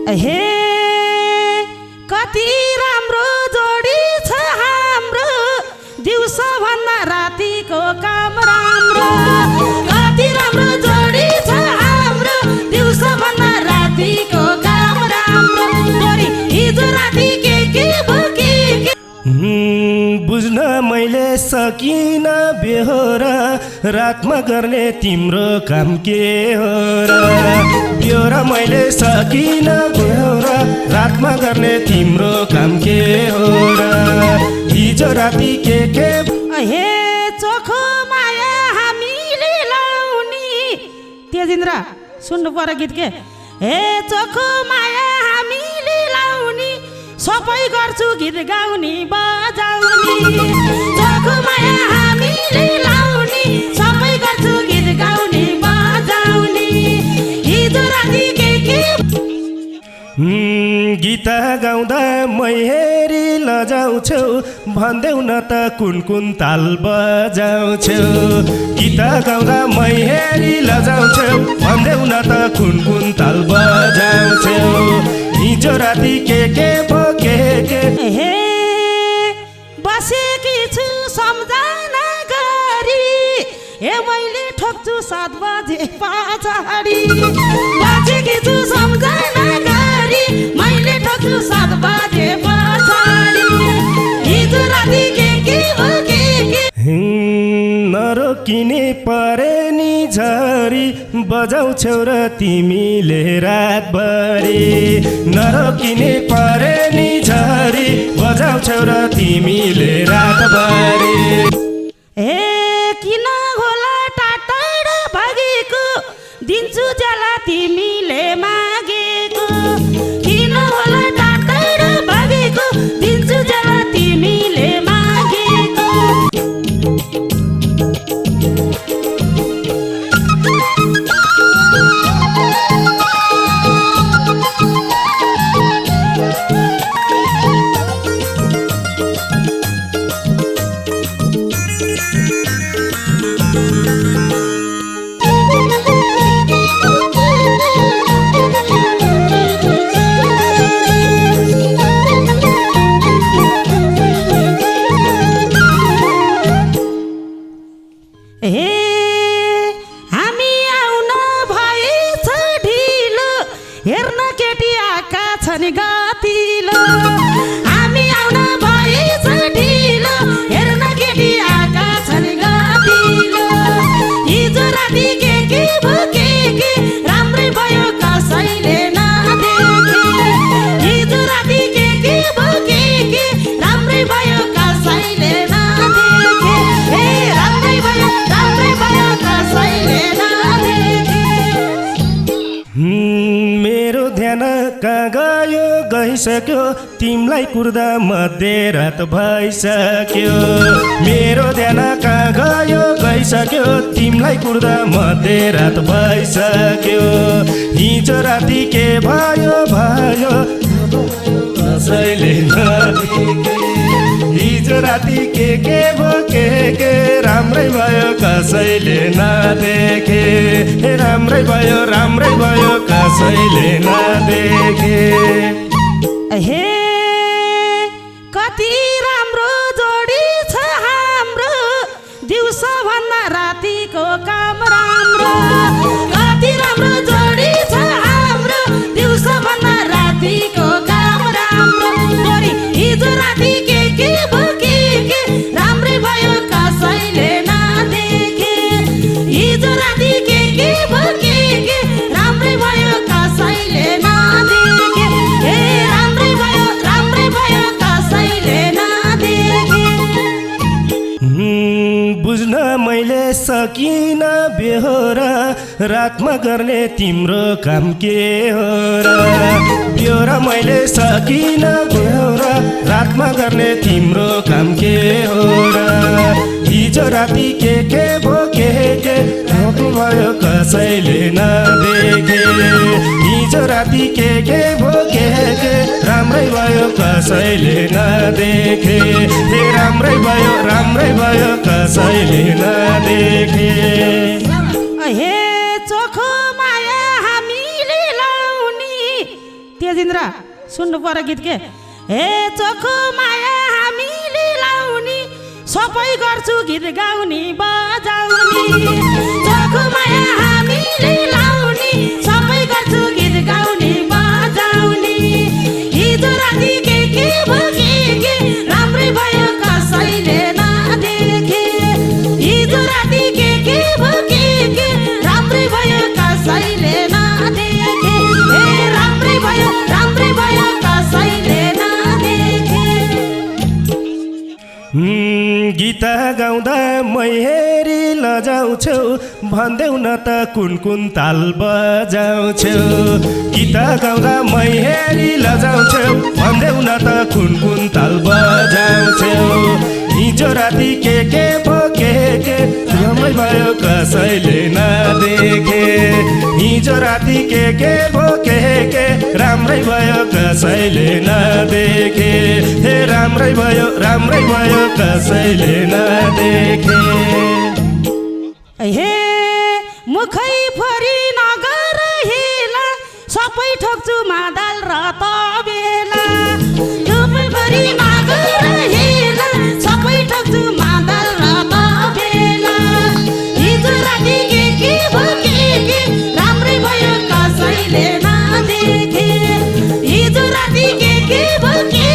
हे कति राम्रो जोडी छ हाम्रो दिउँसो भन्दा रातिको काम राम्रो कति राम्रो जोडी छ हाम्रो दिउँसो भन्दा रातिको काम राम्रो तोरी हिजो राति के बोके बुझ्न मैले सकिन बेहोरा रातमा गर्ने तिम्रो काम के हो र बेहोरा मैले सकिन बेहोरा रातमा गर्ने तिम्रो काम के हो र हिजो राति के हे चोखो माया हामीले लाउने तेजिन्द्र सुन्नु पर्यो गीत के हे चोखो माया हामीले लाउने सबै गर्छु गीत गाउने बजाउने चोखो माया हामीले लाउने सबै गर्छु गीत गाउने बजाउने हिजो राति के गीत गाउँदा मै हेरी लजाउँछौ भन्देऊ न त कुन कुन ताल बजाउँछौ गीत गाउँदा मै हेरी लजाउँछौ भन्देऊ न त कुन कुन ताल बजाउँछौ हिजो राति के बोके हे बसेकी छु सम्झना गरी हे मैले ठोक्छु 7 बजे पछाडि बसेकी छु सम्झना गरी मैले ठोक्छु 7 बजे पछाडि हिजो राति के बोके नरोकिने परे नि झरी बजाउँछौ र तिमीले रातभरि नरोकिने परे नि झरी बजाउँछौ र तिमीले रातभरि ए किन होला टाटाड भागेको दिन्छु ज्याला तिमीले मागेको किन होला टाटाड भागेको दिन्छु ज्याला तिमीले मागेको हामी आउन भएछ ढिलो हेर्न केटी आएका छन् गतिलो हामी आउन भएछ ढिलो हेर्न केटी आएका छन् गतिलो हिजो राति के बोके राम्रै भयो कसैले नदेखे हिजो राति के बोके राम्रै भयो कसैले नदेखे ए राम्रै भयो कसैले नदेखे मेरो ध्यान कहाँ गयो गइसक्यो तिमीलाई कुर्दा मध्यरात भइसक्यो मेरो ध्यान कहाँ गयो गइसक्यो तिमीलाई कुर्दा मध्यरात भइसक्यो हिजो राति के भयो कसैले नदेखे हिजो राति के बोके राम्रै भयो कसैले नदेखे राम्रै भयो कसैले नदेखे हे कति राम्रो जोडी छ हाम्रो दिउँसो भन्दा रातिको काम राम्रो कति राम्रो जोडी छ हाम्रो दिउँसो भन्दा रातिको काम राम्रो तोरी हिजो राति के बोके राम्रै भयो कसैले नदेखे हिजो राति के बोके राम्रै भयो कसैले नदेखे ए राम्रै भयो कसैले नदेखे बुझ्न मैले सकिन बेहोरा रातमा गर्ने तिम्रो काम के हो र बेहोरा मैले सकिन बेहोरा रातमा गर्ने तिम्रो काम के हो र हिजो राति के बोके भयो कसैले नदेखे हिजो राति के बोके राम्रै भयो कसैले नदेखे राम्रै भयो कसैले नदेखे हे चोखो माया हामीले लाउने तेजिन्द्र सुन्नु पर्यो गीत के हे चोखो माया हामीले लाउने सबै गर्छु गीत गाउने बजाउने चोखो माया हामीले लाउने सबै गर्छु गीत गाउने बजाउने हिजो राति के राम्रै भयो कसैले नदेखे हिजो राति के राम्रै भयो कसैले नदेखे ए राम्रै भयो कसैले नदेखे गीत गाउँदा मै हेरी लजाउँछौ भन्देऊ न त कुन ताल बजाउँछौ गीत गाउँदा मै हेरी लजाउँछौ भन्देऊ न त कुन ताल बजाउँछौ हिजो राति के भो के रमाइ भयो कसैले नदेखे हिजो राति के भो के राम्रै भयो कसैले नदेखे हे राम्रै भयो कसैले नदेखे हे मुखै फरी नगर हेला सबै ठोक्छु मादल र त बेला मुखै फरी नगर हेला सबै ठोक्छु मादल र त बेला हिजो राति के भो के राम्रै भयो कसैले नदेखे हिजो राति के भो के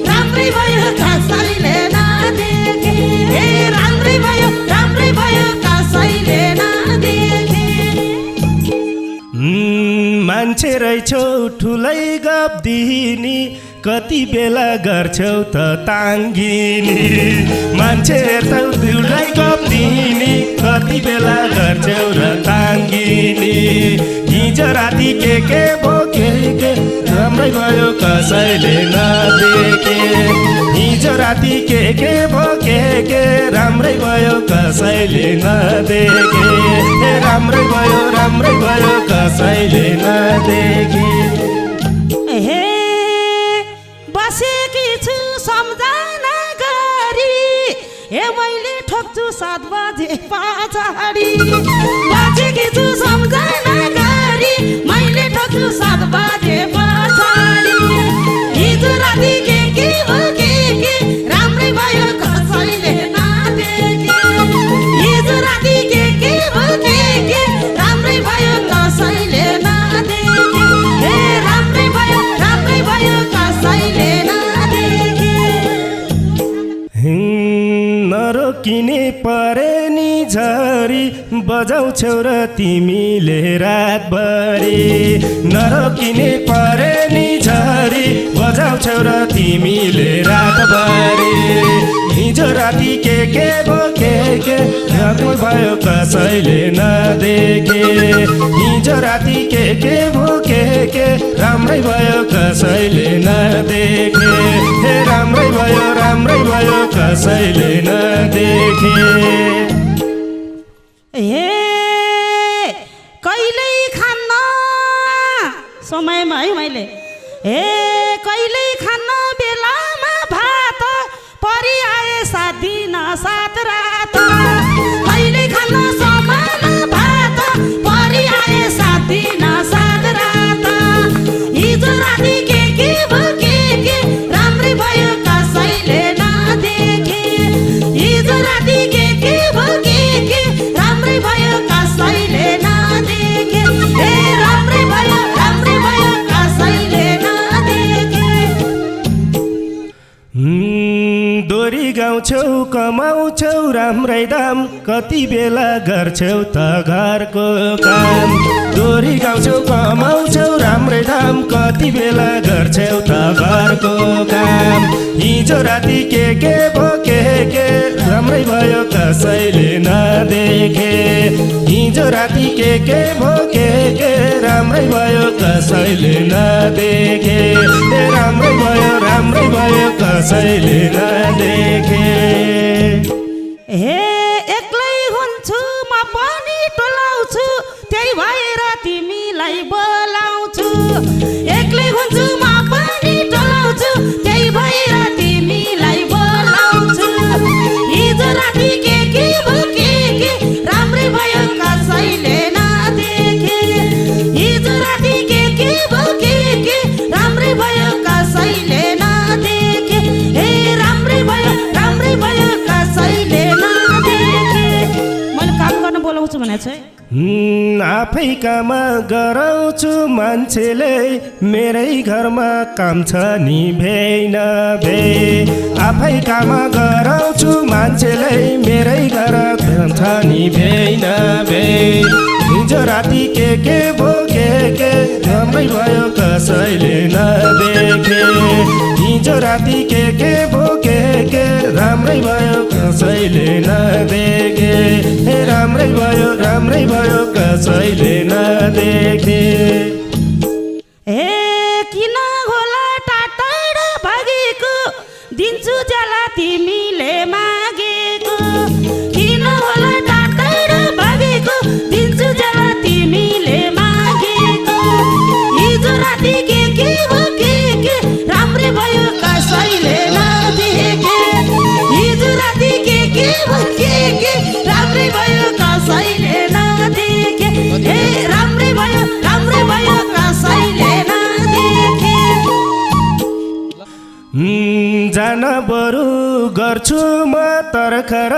राम्रै भयो कसैले नदेखे हे राम्रै भयो कसैले नदेखे मान्छे रहेछौ ठुलै गफ दिनी कति बेला गर्छौ त ताङ्गिनी मान्छे हेर्छौ ठुलै गफ दिनी कति बेला गर्छौ र ताङ्गिनी हिजो राति के भो के राम्रै भयो कसैले नदेखे हिजो राति के भो के राम्रै भयो कसैले नदेखे हे राम्रै भयो कसैले नदेखे हे बसेकी छु सम्झना गरी हे मैले ठोक्छु 7 बजे पछाडि बसेकी छु सम्झना गरी मैले ठोक्छु 7 बजे पछाडि हिजो राति के भो के राम्रै भयो कसैले नदेखे हिजो राति के भो के राम्रै भयो कसैले नदेखे हे राम्रै भयो कसैले नदेखे नरोकिने परे नि झरी बजाउँछौ र तिमीले रातभरि नरोकिने परे नि झरी बजाउँछौ र तिमीले रातभरि हिजो राति के भो के राम्रै भयो कसैले नदेखे हिजो राति के भो के राम्रै भयो कसैले नदेखे हे राम्रै भयो कसैले नदेखे हे कहिल्यै खान्न समयमा है मैले हे कहिल्यै खान्न बेलामा भात परिआए 7 दिन 7 रात कहिल्यै खान्न समयमा भात परिआए 7 दिन 7 रात हिजो राति के भो के राम्रै भयो कसैले नदेखे हिजो राति के भो के राम्रै भयो कसैले नदेखे हे राम्रै भयो कसैले नदेखे दोरी गाउँछौ कमाउँछौ राम्रै दाम कति बेला गर्छौ त घरको काम दोरी गाउँछौ कमाउँछौ राम्रै दाम कति बेला गर्छौ त घरको काम हिजो राति के भो के राम्रै भयो कसैले नदेखे हिजो राति के भो के राम्रै भयो कसैले नदेखे राम्रै भयो कसैले नदेखे हे एक्लै हुन्छु म पनि टोलाउँछु त्यही भएर तिमीलाई बोलाउँछु एक्लै हुन्छु म पनि टोलाउँछु त्यही भएर तिमीलाई बोलाउँछु हिजो राति के भो के राम्रै भयो कसैले नदेखे हिजो राति के भो के गराउँछु भनेको छु है। आफै काम गराउँछु मान्छेले मेरै घरमा काम छ नि भे न भे। आफै काम गराउँछु मान्छेले मेरै घर काम छ नि भे न भे। हिजो राति के भोगे के राम्रै भयो कसैले नदेखे। हिजो राति के भोगे के राम्रै भयो कसैले नदेखे। राम्रै भयो कसैले नदेखे। ए किन होला टाटाड भागेको दिन्छु ज्याला तिमीले मागेको। किन होला टाटाड भागेको दिन्छु ज्याला तिमीले मागेको। हिजो राति के भोगे के राम्रै भयो कसैले नदेखे। हिजो राति के भोगे के राम्रै भयो कसैले नदेखे। ए राम्रै भयो कसैले नदेखे। जान बरु गर्छु म तर्खर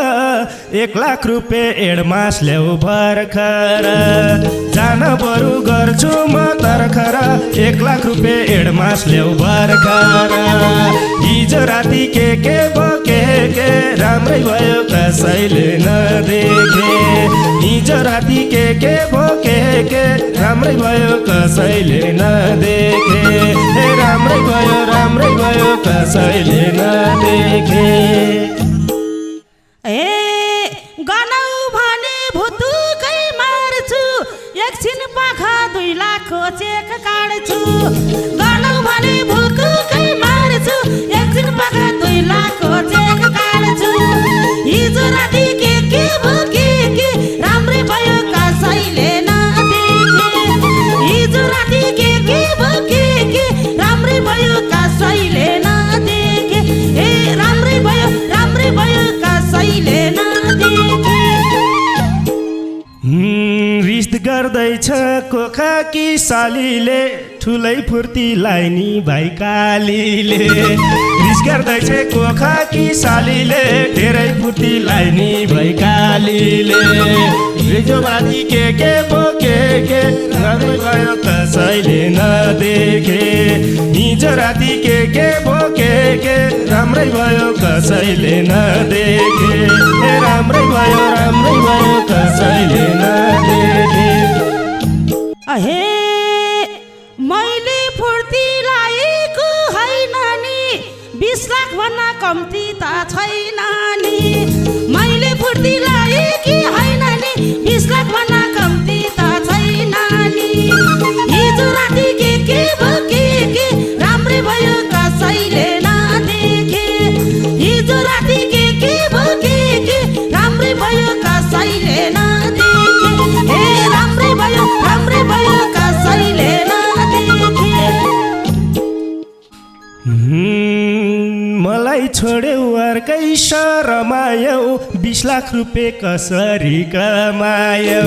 1 लाख रुपियाँ एडमास ल्याउ भर्खर। जान बरु गर्छु म तर्खर 1 लाख रुपियाँ एडमास ल्याउ भर्खर। हिजो राति के भोगे के राम्रै भयो कसैले नदेखे। हिजो राति के भोगे के राम्रै भयो कसैले नदेखे। राम्रै भयो कसैले नदेखे। ए गनौ भने भुतुकै मार्छु एकछिन पाखा 2 लाखको चेक काट्छु। गनौ भने भुतुकै मार्छु एकछिन पाखा 2 लाखको चेक काट्छु। हिजो राति के भोगे के राम्रै भयो कसैले नदेखे। हिजो राति के भोगे के राम्रै भयो कसैले नदेखे। ए राम्रै भयो कसैले नदेखे। रिस गर्दैछ कोखा कि सालीले ठुलै फुर्ती लाइनी भाइ कालीले। रिस गर्दैछ कोखा कि सालीले धेरै फुर्ती लाइनी भाइ कालीले। हिजो राति के भोगे के राम्रै भयो कसैले नदेखे। हिजो राति के भोगे के राम्रै भयो कसैले नदेखे। राम्रै भयो कसैले नदेखे। अहे मैले फुर्ती लाएको होइन नि 20 लाख भन्दा कम्ती त छैन नि। मैले फुर्ती लाएकी होइन नि 20 लाख भन्दा कम्ती त छैन नि। हिजो राति के भोगे के राम्रै भयो कसैले नदेखे। हिजो राति के भोगे के राम्रै भयो कसैले नदेखे। ए राम्रै भयो कसैले नदेखे। मलाई छोड्यौ अर्कै शरमायौ 20 लाख रुपियाँ कसरी कमायौ।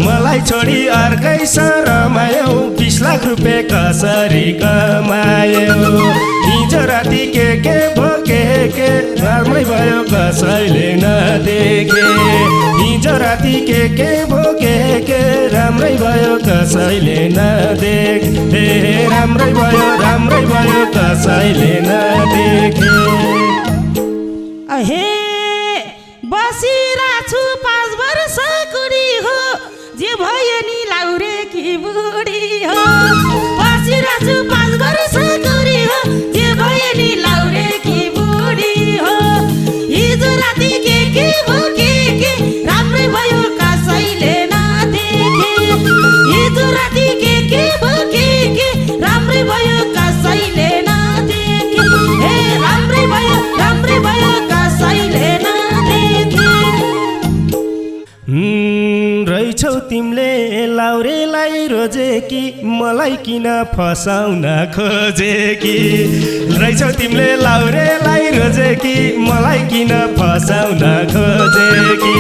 मलाई छोडी अर्कै शरमायौ 20 लाख रुपियाँ कसरी कमायौ। हिजो राति के भोगे के राम्रै भयो कसैले नदेखे। हिजो राति के भोगे के राम्रै भयो कसैले नदेखे। राम्रै भयो कसैले नदेखे। अहे बसिरहेछु 5 वर्ष कुडी हो जे भयो नि लाउरे कि बुढी हो। बसिरहेछु 5 वर्ष कुडी हो जे भयो नि लाउरे कि बुढी हो। हिजो राति के भोगे के राम्रै भयो कसैले नदेखे। हिजो राति के भोगे के राम्रै भयो कसैले नदेखे। ए राम्रै भयो कसैले नदेखे। रहेछौ तिमीले लाउरेलाई रोजे कि मलाई किन फसाउन खोजे कि। रहेछौ तिमीले लाउरेलाई रोजे कि मलाई किन फसाउन खोजे कि।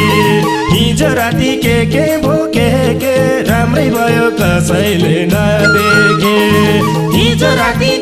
हिजो राति के भोगे के राम्रै भयो कसैले नदेखे। हिजो राति